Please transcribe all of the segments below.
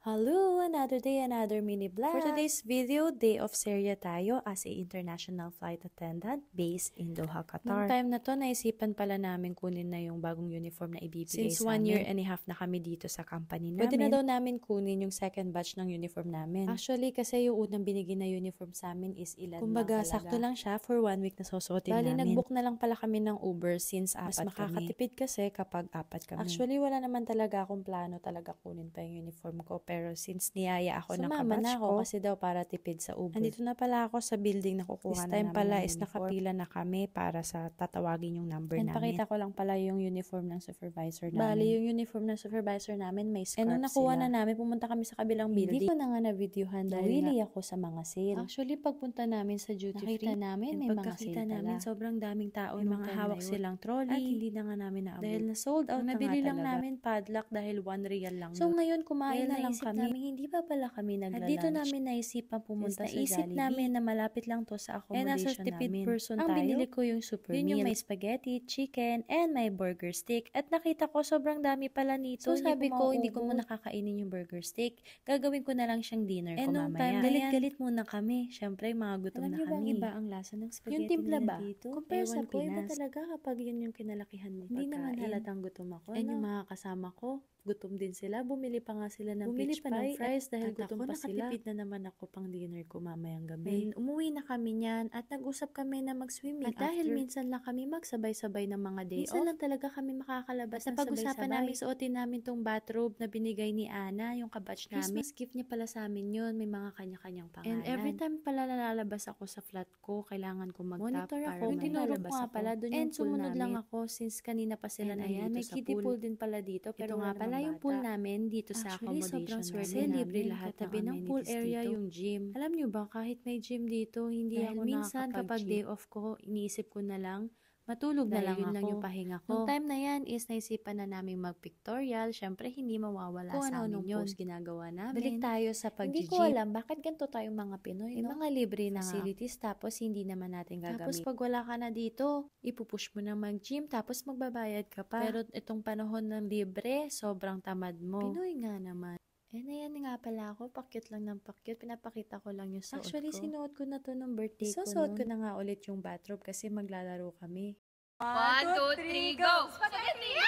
Hello! Another day, another mini vlog. For today's video, day of Syria tayo as a international flight attendant based in Doha, Qatar. Noong time na to, naisipan pala namin kunin na yung bagong uniform na ibibigay Since sa amin. 1 year and a half na kami dito sa company namin. Pwede na daw namin kunin yung second batch ng uniform namin. Actually, kasi yung unang binigay na uniform sa amin is ilan Kumbaga, lang talaga. Sakto lang siya for 1 week na susuotin Bali, namin. Nag-book na lang pala kami ng Uber since apat kami. Mas makakatipid kasi kapag apat kami. Actually, wala naman talaga akong plano talaga kunin pa yung uniform ko. Pero since niyaya ako ng kabatch ko, kasi daw para tipid sa Uber. Andito na pala ako sa building na kukuha na namin. This time pala is nakapila na kami para sa tatawagin yung number namin. Pakita ko lang pala yung uniform ng supervisor namin. Bali, yung uniform ng supervisor namin may scarf sila. Nung nakuha na namin, pumunta kami sa kabilang building. Hindi ko na nga na-videohan dahil nawili ako sa mga sale. Actually, pagpunta namin sa duty free, nakita namin may mga sale namin, sobrang daming tao. May mga hawak silang trolley. At hindi na nga namin naabot. Dahil na sold out na nga talaga. Nabili lang namin padlock dahil 1 real lang. So ngayon, kumain na lang kami. Hindi pa pala kami nagla-lunch. At dito namin naisipan pumunta sa Jollibee. Naisip namin na malapit lang to sa accommodation namin. Tipid person tayo. Ang binili ko yung super meal. Yun yung may spaghetti, chicken, and may burger steak. At nakita ko sobrang dami pala nito. So sabi ko, hindi ko muna kakainin yung burger steak. Gagawin ko na lang siyang dinner ko mamaya. And time, galit-galit muna kami. Siyempre, mga gutom na kami. Alam niyo bang iba ang lasa ng spaghetti yung timpla ba? Dito? Compare sa po, iba talaga kapag yun yung kinalakihan mo. Hindi naman halatang gutom ako. And yung mga kasama ko, gutom din sila. Bumili pa nga sila ng peach pie. Ng fries dahil gutom pa sila. Nakatipid na naman ako pang dinner ko mamayang gabi. And umuwi na kami niyan at nag-usap kami na mag-swimming. At dahil minsan lang kami magsabay-sabay ng mga day off. Minsan lang talaga kami makakalabas na pag-usapan namin, suotin namin tong bathrobe na binigay ni Ana, yung kabatch namin. Christmas gift niya pala sa amin yun. May mga kanya-kanyang pangalan. And every time pala nalalabas ako sa flat ko, kailangan ko mag-tap para may lalabas ako. Pala, and sumunod lang ako since kanina pa sila nandito sa pool. May kiddie pool din pala dito. Pero nga pala yung pool namin dito sa accommodation kasi libre lahat. Katabi ng pool area yung gym. Alam nyo ba, kahit may gym dito, hindi ako minsan kapag day off ko, iniisip ko na lang, matulog na lang ako. Lang yung pahinga ko. Noong time na yan is naisipan na namin mag-pictorial. Syempre, hindi mawawala kung sa amin yun. Ginagawa namin. Balik tayo sa pag-gym. Hindi ko alam, bakit ganito tayong mga Pinoy, no? Mga libre na facilities, tapos hindi naman natin gagamit. Tapos pag wala ka na dito, ipupush mo na mag-gym, tapos magbabayad ka pa. Pero itong panahon ng libre, sobrang tamad mo. Pinoy nga naman. Ayan nga pala ako, pakyut lang ng pakyut. Pinapakita ko lang yung suot ko. Actually, sinuot ko na to nung birthday ko. Suot ko na nga ulit yung bathrobe kasi maglalaro kami. 1, 2, 3, go! Spaghetti!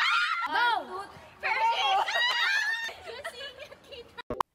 Go!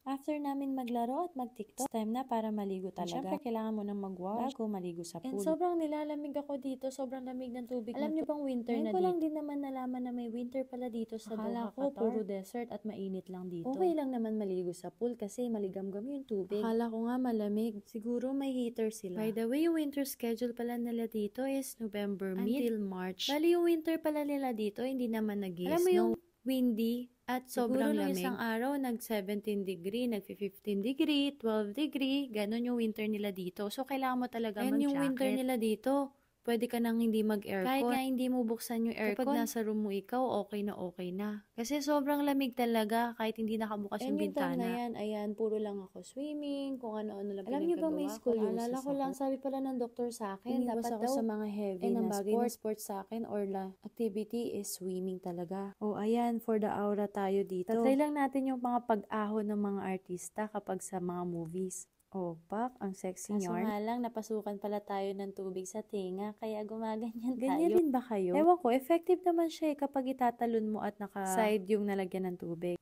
After namin maglaro at mag-tiktok, time na para maligo talaga. Siyempre, kailangan mo nang mag-wash bago maligo sa pool. And sobrang nilalamig ako dito. Sobrang lamig ng tubig. Alam niyo bang winter na dito? Ngayon ko lang din naman nalaman na may winter pala dito sa Doha, Qatar. Akala ko puro desert at mainit lang dito. Okay lang naman maligo sa pool kasi maligam-gam yung tubig. Akala ko nga malamig. Siguro may heater sila. By the way, yung winter schedule pala nila dito is November mid until March. Bali yung winter pala nila dito, hindi naman nag-snow. Alam mo yung windy at sobrang lamig. Isang araw, nag-17 degree, nag-15 degree, 12 degree, ganun yung winter nila dito. So, kailangan mo talaga mag-jacket. And yung winter nila dito, pwede ka nang hindi mag-aircon. Kahit nga hindi mo buksan yung aircon, kapag nasa room mo ikaw, okay na okay na. Kasi sobrang lamig talaga, kahit hindi nakabukas yung bintana. And yung time na yan, ayan, puro lang ako swimming, kung ano-ano lang pinagkagawa. Alam niyo ba may scoliosis? Alala ko lang, sabi pala ng doktor sa akin, dapat ako sa mga heavy na sports sa akin or activity is swimming talaga. O ayan, for the aura tayo dito. Tatry lang natin yung mga pag-ahon ng mga artista kapag sa mga movies. Oh, pak, ang sexy yarn. Kaso nga lang, napasukan pala tayo ng tubig sa tinga, kaya gumaganyan tayo. Ganyan din ba kayo? Ewan ko, effective naman siya kapag itatalon mo at naka-side yung nalagyan ng tubig.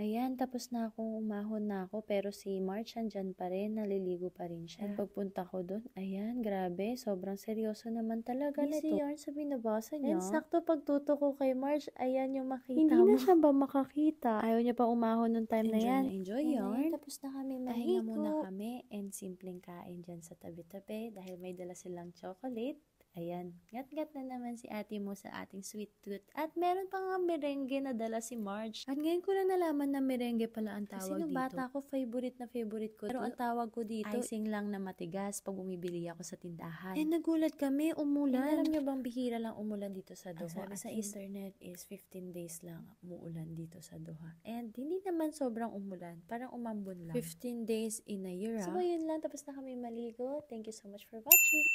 Ayan, tapos na akong umahon na ako, pero si March andyan pa rin, naliligo pa rin siya. At pagpunta ko doon, ayan, grabe, sobrang seryoso naman talaga nito. Si yarn sa binabasa niya. And sakto pagtuto ko kay March, ayan yung makita hindi mo. Hindi na siya ba makakita? Ayaw niya pa umahon nung time na yan. Enjoy yarn. Tapos na kami mahinga muna kami, and simpleng kain dyan sa tabi-tabi, dahil may dala silang chocolate. Ayan, ngat-ngat na naman si ate mo sa ating sweet tooth. At meron pa nga merengue na dala si Marge. At ngayon ko lang nalaman na merengue pala ang tawag dito. Kasi nung bata ko, favorite ko. Pero ang tawag ko dito, icing lang na matigas pag bumibili ako sa tindahan. And nagulat kami, umulan. And alam nyo bang bihira lang umulan dito sa Doha? Ang sabi sa internet is 15 days lang umuulan dito sa Doha. And hindi naman sobrang umulan, parang umambon lang. 15 days in a year. So yun lang, tapos na kami maligo. Thank you so much for watching.